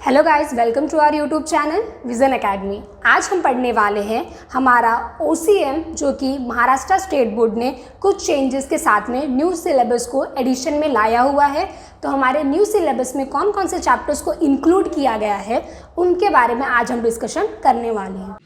Hello guys, welcome to our YouTube channel Vision Academy. आज हम पढ़ने वाले हैं हमारा OCM, जो कि महाराष्ट्र स्टेट बोर्ड ने कुछ चेंजेस के साथ में न्यू सिलेबस को एडिशन में लाया हुआ है। तो हमारे न्यू सिलेबस में कौन कौन से चैप्टर्स को इंक्लूड किया गया है उनके बारे में आज हम डिस्कशन करने वाले हैं।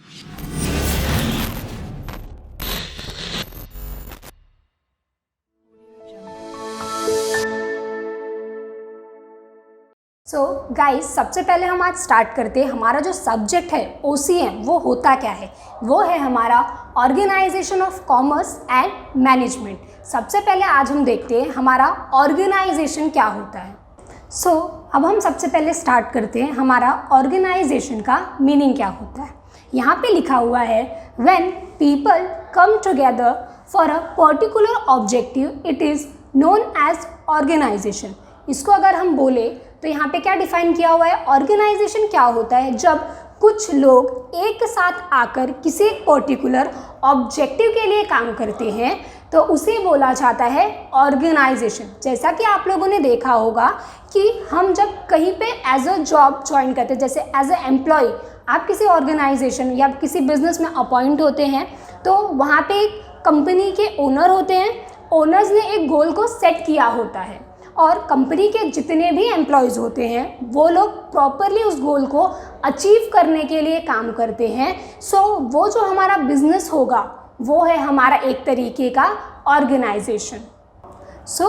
सो गाइस, सबसे पहले हम आज स्टार्ट करते हैं। हमारा जो सब्जेक्ट है OCM वो होता क्या है? वो है हमारा organisation of commerce and management. सबसे पहले आज हम देखते हैं हमारा ऑर्गेनाइजेशन क्या होता है। अब हम सबसे पहले स्टार्ट करते हैं हमारा ऑर्गेनाइजेशन का मीनिंग क्या होता है। यहाँ पे लिखा हुआ है when people come together for a particular objective it is known as organisation. इसको अगर हम बोले तो यहाँ पे क्या डिफाइन किया हुआ है? ऑर्गेनाइजेशन क्या होता है? जब कुछ लोग एक साथ आकर किसी एक पर्टिकुलर ऑब्जेक्टिव के लिए काम करते हैं तो उसे बोला जाता है ऑर्गेनाइजेशन। जैसा कि आप लोगों ने देखा होगा कि हम जब कहीं पे एज अ जॉब ज्वाइन करते हैं, जैसे एज अ एम्प्लॉय आप किसी ऑर्गेनाइजेशन या किसी बिजनेस में अपॉइंट होते हैं तो वहाँ पे एक कंपनी के ओनर होते हैं। ओनर्स ने एक गोल को सेट किया होता है और कंपनी के जितने भी एम्प्लॉयज़ होते हैं वो लोग प्रॉपरली उस गोल को अचीव करने के लिए काम करते हैं। वो जो हमारा बिजनेस होगा वो है हमारा एक तरीके का ऑर्गेनाइजेशन।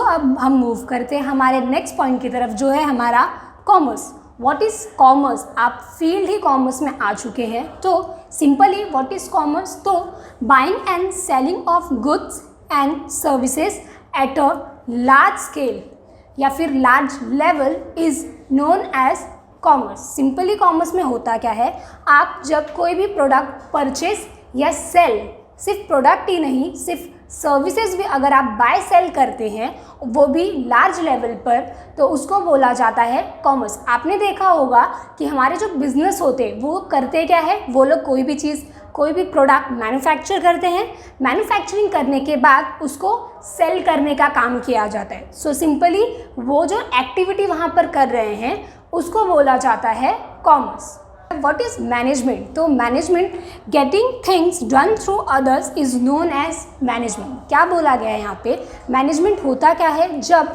अब हम मूव करते हैं हमारे नेक्स्ट पॉइंट की तरफ, जो है हमारा कॉमर्स। What is commerce? आप फील्ड ही कॉमर्स में आ चुके हैं। तो सिंपली व्हाट इज़ कॉमर्स? तो buying and selling of goods and services at a large scale या फिर large level is known as commerce. Simply commerce में होता क्या है? आप जब कोई भी प्रोडक्ट परचेज या सेल, सिर्फ प्रोडक्ट ही नहीं, सिर्फ सर्विसेज भी अगर आप बाय सेल करते हैं वो भी लार्ज लेवल पर, तो उसको बोला जाता है कॉमर्स। आपने देखा होगा कि हमारे जो बिजनेस होते हैं वो करते क्या है? वो लोग कोई भी चीज़, कोई भी प्रोडक्ट मैन्युफैक्चर करते हैं। मैन्युफैक्चरिंग करने के बाद उसको सेल करने का काम किया जाता है। सिंपली वो जो एक्टिविटी वहाँ पर कर रहे हैं उसको बोला जाता है कॉमर्स। What is management? तो management getting things done through others is known as management. क्या बोला गया है यहाँ पे? मैनेजमेंट होता क्या है? जब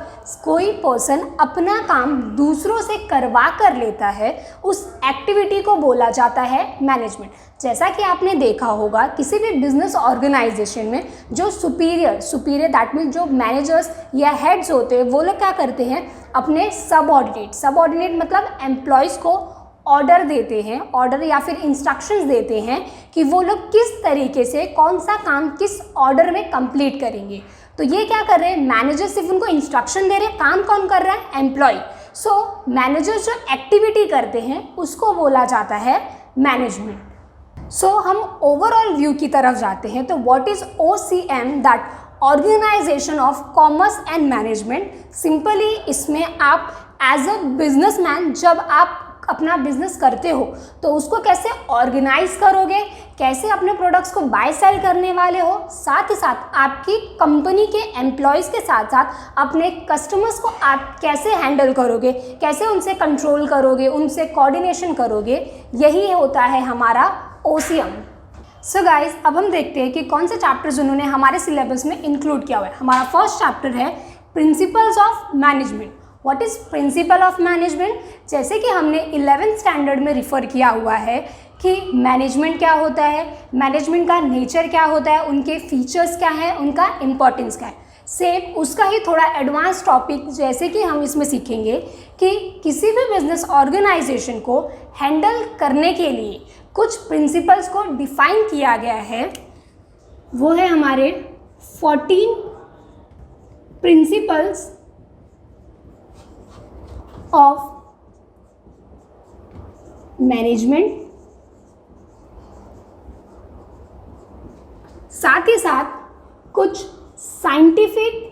कोई पर्सन अपना काम दूसरों से करवा कर लेता है उस एक्टिविटी को बोला जाता है मैनेजमेंट। जैसा कि आपने देखा होगा किसी भी बिजनेस ऑर्गेनाइजेशन में जो सुपीरियर दैट मीन्स जो मैनेजर्स या हेड्स होते हैं वो लोग क्या करते हैं? अपने सबऑर्डिनेट मतलब एम्प्लॉयज़ को ऑर्डर देते हैं, ऑर्डर या फिर इंस्ट्रक्शंस देते हैं कि वो लोग किस तरीके से कौन सा काम किस ऑर्डर में कंप्लीट करेंगे। तो ये क्या कर रहे हैं? मैनेजर सिर्फ उनको इंस्ट्रक्शन दे रहे हैं, काम कौन कर रहा है? एम्प्लॉय। मैनेजर जो एक्टिविटी करते हैं उसको बोला जाता है मैनेजमेंट। हम ओवरऑल व्यू की तरफ जाते हैं। तो what is OCM? That organisation of commerce and management. Simply इसमें आप एज अ बिजनेसमैन जब आप अपना बिजनेस करते हो तो उसको कैसे ऑर्गेनाइज करोगे, कैसे अपने प्रोडक्ट्स को बाय सेल करने वाले हो, साथ ही साथ आपकी कंपनी के एम्प्लॉयज़ के साथ साथ अपने कस्टमर्स को आप कैसे हैंडल करोगे, कैसे उनसे कंट्रोल करोगे, उनसे कोऑर्डिनेशन करोगे, यही होता है हमारा OCM। गाइस, अब हम देखते हैं कि कौन से चैप्टर्स उन्होंने हमारे सिलेबस में इंक्लूड किया हुआ है। हमारा फर्स्ट चैप्टर है principles of management. What is principle of management? जैसे कि हमने 11th स्टैंडर्ड में रिफ़र किया हुआ है कि मैनेजमेंट क्या होता है, मैनेजमेंट का नेचर क्या होता है, उनके फीचर्स क्या है, उनका इम्पोर्टेंस क्या है। सेम उसका ही थोड़ा एडवांस टॉपिक जैसे कि हम इसमें सीखेंगे कि किसी भी बिजनेस ऑर्गेनाइजेशन को हैंडल करने के लिए कुछ प्रिंसिपल्स को डिफाइन किया गया है। वो है हमारे 14 प्रिंसिपल्स ऑफ मैनेजमेंट। साथ ही साथ कुछ साइंटिफिक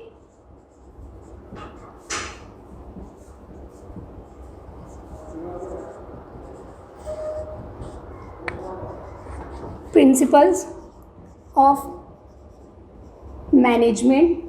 प्रिंसिपल्स ऑफ मैनेजमेंट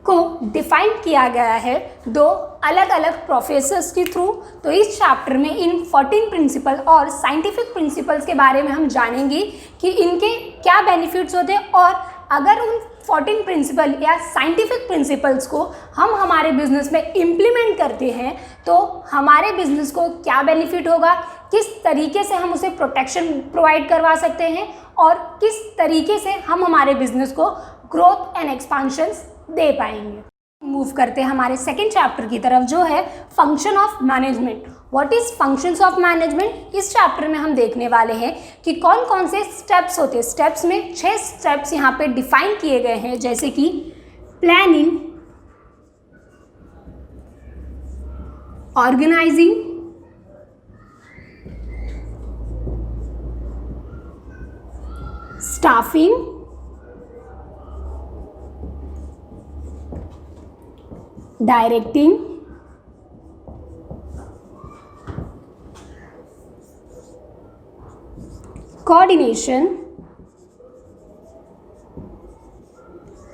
को डिफाइन किया गया है दो अलग अलग प्रोफेसर्स के थ्रू। तो इस चैप्टर में इन 14 प्रिंसिपल और साइंटिफिक प्रिंसिपल्स के बारे में हम जानेंगे कि इनके क्या बेनिफिट्स होते हैं, और अगर उन 14 प्रिंसिपल या साइंटिफिक प्रिंसिपल्स को हम हमारे बिजनेस में इम्प्लीमेंट करते हैं तो हमारे बिजनेस को क्या बेनिफिट होगा, किस तरीके से हम उसे प्रोटेक्शन प्रोवाइड करवा सकते हैं, और किस तरीके से हम हमारे बिजनेस को ग्रोथ एंड एक्सपांशंस दे पाएंगे। मूव करते हैं हमारे सेकेंड चैप्टर की तरफ, जो है function of management. What is functions of management. इस चैप्टर में हम देखने वाले हैं कि कौन कौन से स्टेप्स होते हैं। स्टेप्स में 6 स्टेप्स यहाँ पे डिफाइन किए गए हैं, जैसे कि planning, organising, staffing, directing, coordination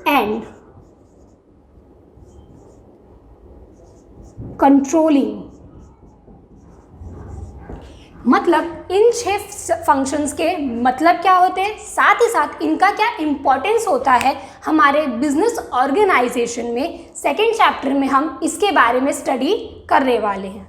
and controlling. मतलब इन 6 फंक्शंस के मतलब क्या होते हैं, साथ ही साथ इनका क्या इम्पोर्टेंस होता है हमारे बिजनेस ऑर्गेनाइजेशन में। सेकेंड चैप्टर में हम इसके बारे में स्टडी करने वाले हैं।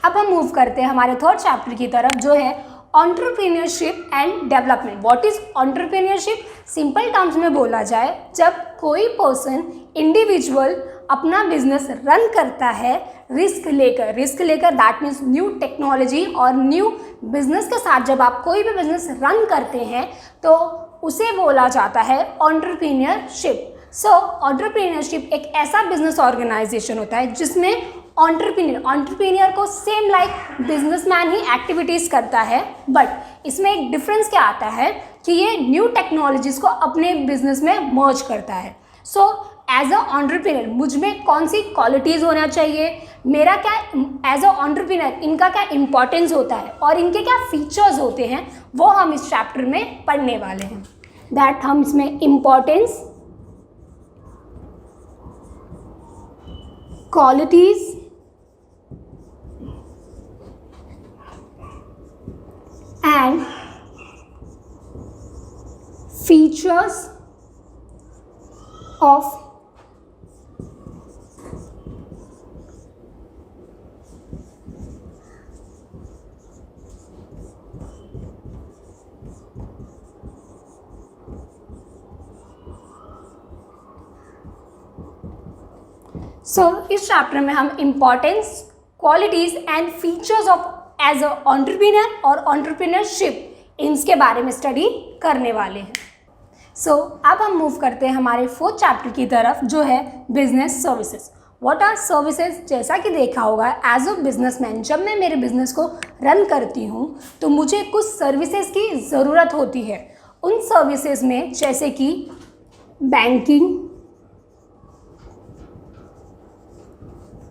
अब हम मूव करते हैं हमारे थर्ड चैप्टर की तरफ, जो है entrepreneurship and development. What is entrepreneurship. Simple terms में बोला जाए, जब कोई पर्सन इंडिविजुअल अपना बिजनेस रन करता है रिस्क लेकर दैट मीन्स न्यू टेक्नोलॉजी और न्यू बिजनेस के साथ जब आप कोई भी बिजनेस रन करते हैं तो उसे बोला जाता है एंटरप्रेन्योरशिप। सो एंटरप्रेन्योरशिप एक ऐसा बिजनेस ऑर्गेनाइजेशन होता है जिसमें एंटरप्रेन्योर को सेम लाइक बिजनेसमैन ही एक्टिविटीज़ करता है, बट इसमें एक डिफरेंस क्या आता है कि ये न्यू टेक्नोलॉजीज़ को अपने बिजनेस में मर्ज करता है। सो एज अ एंटरप्रेन्योर मुझ में कौन सी क्वालिटीज़ होना चाहिए, मेरा क्या एज अ एंटरप्रेन्योर इनका क्या इंपॉर्टेंस होता है और इनके क्या फीचर्स होते हैं, वो हम इस चैप्टर में पढ़ने वाले हैं। दैट हम इसमें importance, qualities, and features of इस चैप्टर में हम importance, qualities and features of as a entrepreneur और एंटरप्रेन्योरशिप इनके बारे में स्टडी करने वाले हैं। अब हम मूव करते हैं हमारे फोर्थ चैप्टर की तरफ, जो है business services. What are services. जैसा कि देखा होगा, एज अ बिजनेसमैन जब मैं मेरे बिजनेस को रन करती हूँ तो मुझे कुछ सर्विसेज की ज़रूरत होती है। उन सर्विसेज में जैसे कि banking,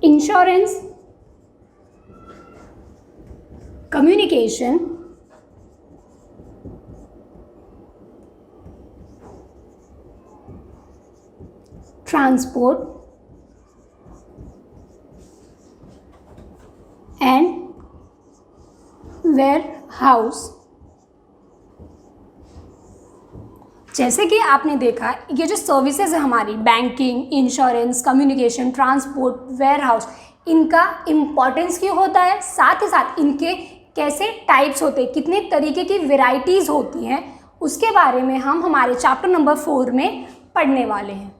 insurance, communication, transport and warehouse. जैसे कि आपने देखा, ये जो सर्विसेज है हमारी banking, insurance, communication, transport, warehouse, इनका इम्पॉर्टेंस क्यों होता है, साथ ही साथ इनके कैसे टाइप्स होते हैं, कितने तरीके की वेराइटीज़ होती हैं, उसके बारे में हम हमारे चैप्टर नंबर 4 में पढ़ने वाले हैं।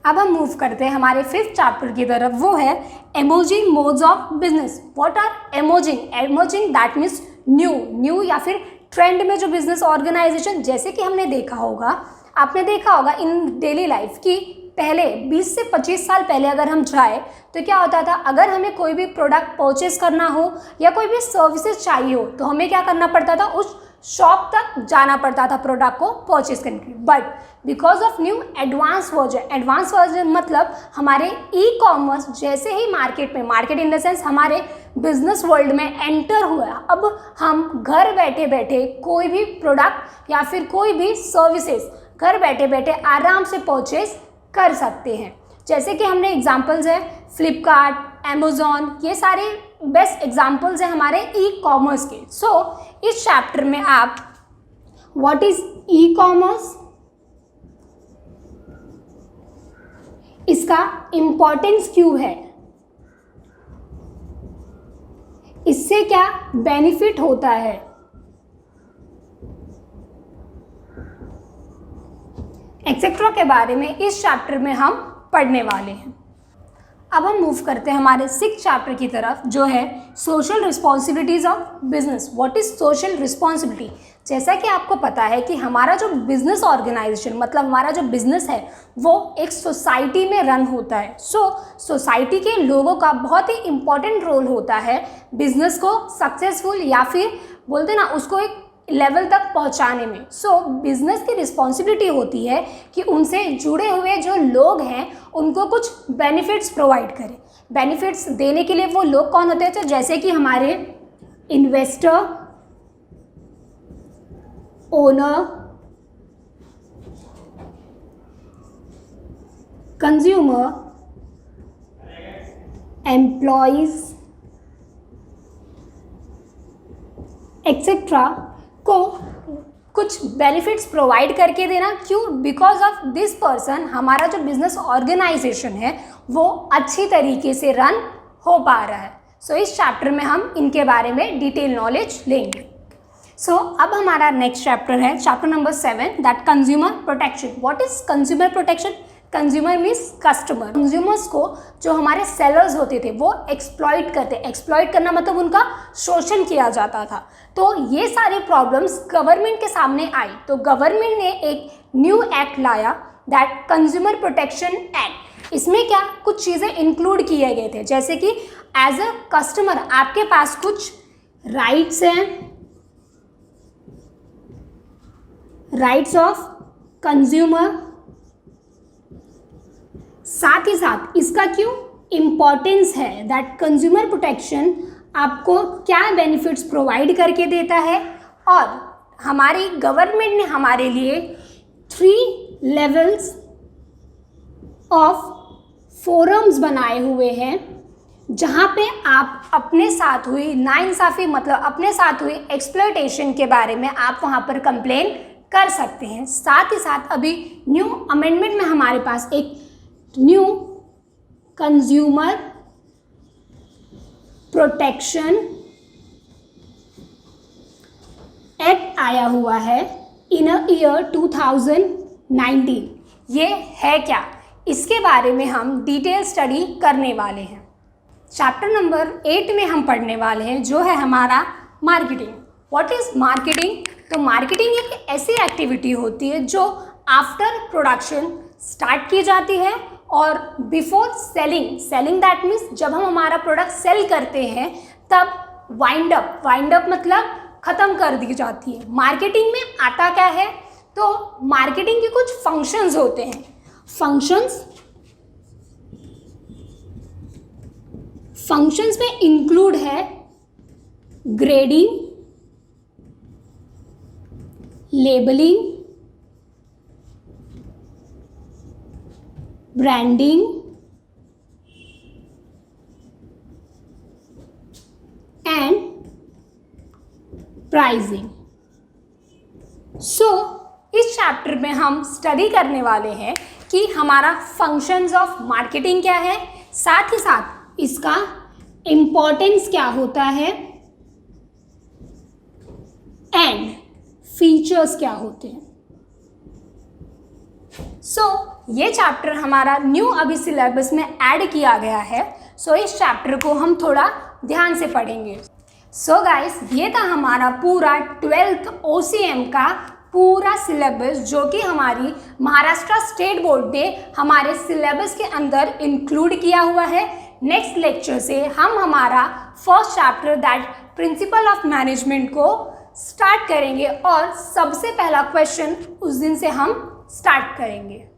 अब हम मूव करते हैं हमारे 5th चैप्टर की तरफ, वो है emerging modes of business. What are emerging that means new या फिर ट्रेंड में जो बिजनेस ऑर्गेनाइजेशन, जैसे कि हमने देखा होगा, आपने देखा होगा इन डेली लाइफ की पहले 20 से 25 साल पहले अगर हम जाए तो क्या होता था, अगर हमें कोई भी प्रोडक्ट परचेज करना हो या कोई भी सर्विसेज चाहिए हो तो हमें क्या करना पड़ता था, उस शॉप तक जाना पड़ता था प्रोडक्ट को परचेज करने के लिए। But because of new advance version मतलब हमारे ई कॉमर्स जैसे ही मार्केट इन द सेंस हमारे बिजनेस वर्ल्ड में एंटर हुआ, अब हम घर बैठे बैठे कोई भी प्रोडक्ट या फिर कोई भी सर्विसेज घर बैठे बैठे आराम से परचेज कर सकते हैं। जैसे कि हमने एग्जाम्पल्स है फ्लिपकार्ट, अमेजोन, ये सारे बेस्ट एग्जाम्पल्स हैं हमारे ई कॉमर्स के। सो इस चैप्टर में आप व्हाट इज ई कॉमर्स, इसका इंपॉर्टेंस क्यों है, इससे क्या बेनिफिट होता है, एक्सेट्रा के बारे में इस चैप्टर में हम पढ़ने वाले हैं। अब हम मूव करते हैं हमारे 6th चैप्टर की तरफ, जो है social responsibilities of business. What is social responsibility. जैसा कि आपको पता है कि हमारा जो बिजनेस ऑर्गेनाइजेशन, मतलब हमारा जो बिजनेस है वो एक सोसाइटी में रन होता है। सोसाइटी के लोगों का बहुत ही इंपॉर्टेंट रोल होता है बिजनेस को सक्सेसफुल या फिर बोलते ना उसको एक लेवल तक पहुंचाने में। बिजनेस की रिस्पॉन्सिबिलिटी होती है कि उनसे जुड़े हुए जो लोग हैं उनको कुछ बेनिफिट्स प्रोवाइड करें। बेनिफिट्स देने के लिए वो लोग कौन होते हैं, तो जैसे कि हमारे investor, owner, consumer, employees etcetera को कुछ बेनिफिट्स प्रोवाइड करके देना। क्यों? बिकॉज ऑफ दिस पर्सन हमारा जो बिजनेस ऑर्गेनाइजेशन है वो अच्छी तरीके से रन हो पा रहा है। इस चैप्टर में हम इनके बारे में डिटेल नॉलेज लेंगे। अब हमारा नेक्स्ट चैप्टर है chapter number 7, that consumer protection. What is consumer protection. Consumer means customer. Consumers को जो हमारे सेलर्स होते थे वो एक्सप्लॉइट करते, एक्सप्लॉइट करना मतलब उनका शोषण किया जाता था। तो ये सारी प्रॉब्लम्स गवर्नमेंट के सामने आई, तो गवर्नमेंट ने एक न्यू एक्ट लाया, दैट कंज्यूमर प्रोटेक्शन एक्ट। इसमें क्या कुछ चीज़ें इंक्लूड किए गए थे, जैसे कि एज अ कस्टमर आपके पास कुछ राइट्स हैं, राइट्स ऑफ कंज्यूमर। साथ ही साथ इसका क्यों इम्पॉर्टेंस है, दैट कंज्यूमर प्रोटेक्शन आपको क्या बेनिफिट्स प्रोवाइड करके देता है। और हमारी गवर्नमेंट ने हमारे लिए 3 लेवल्स ऑफ फोरम्स बनाए हुए हैं, जहाँ पे आप अपने साथ हुई नाइंसाफ़ी, मतलब अपने साथ हुई एक्सप्लॉयटेशन के बारे में आप वहाँ पर कंप्लेन कर सकते हैं। साथ ही साथ अभी न्यू अमेंडमेंट में हमारे पास एक न्यू कंज्यूमर प्रोटेक्शन एक्ट आया हुआ है इन ईयर 2019। ये है क्या, इसके बारे में हम डिटेल स्टडी करने वाले हैं। चैप्टर नंबर 8 में हम पढ़ने वाले हैं, जो है हमारा मार्केटिंग। What is marketing. तो मार्केटिंग एक ऐसी एक्टिविटी होती है जो आफ्टर प्रोडक्शन स्टार्ट की जाती है और before selling, selling that means जब हम हमारा प्रोडक्ट सेल करते हैं तब वाइंड अप मतलब ख़त्म कर दी जाती है। मार्केटिंग में आता क्या है, तो मार्केटिंग के कुछ फंक्शंस होते हैं। फंक्शंस में इंक्लूड है grading, labelling, branding and pricing. इस चैप्टर में हम स्टडी करने वाले हैं कि हमारा फंक्शंस ऑफ मार्केटिंग क्या है, साथ ही साथ इसका इम्पोर्टेंस क्या होता है एंड फीचर्स क्या होते हैं। ये चैप्टर हमारा न्यू अभी सिलेबस में ऐड किया गया है। इस चैप्टर को हम थोड़ा ध्यान से पढ़ेंगे। गाइस, ये था हमारा पूरा 12th OCM का पूरा सिलेबस, जो कि हमारी महाराष्ट्र स्टेट बोर्ड ने हमारे सिलेबस के अंदर इंक्लूड किया हुआ है। नेक्स्ट लेक्चर से हम हमारा first chapter that principle of management को स्टार्ट करेंगे और सबसे पहला क्वेश्चन उस दिन से हम स्टार्ट करेंगे।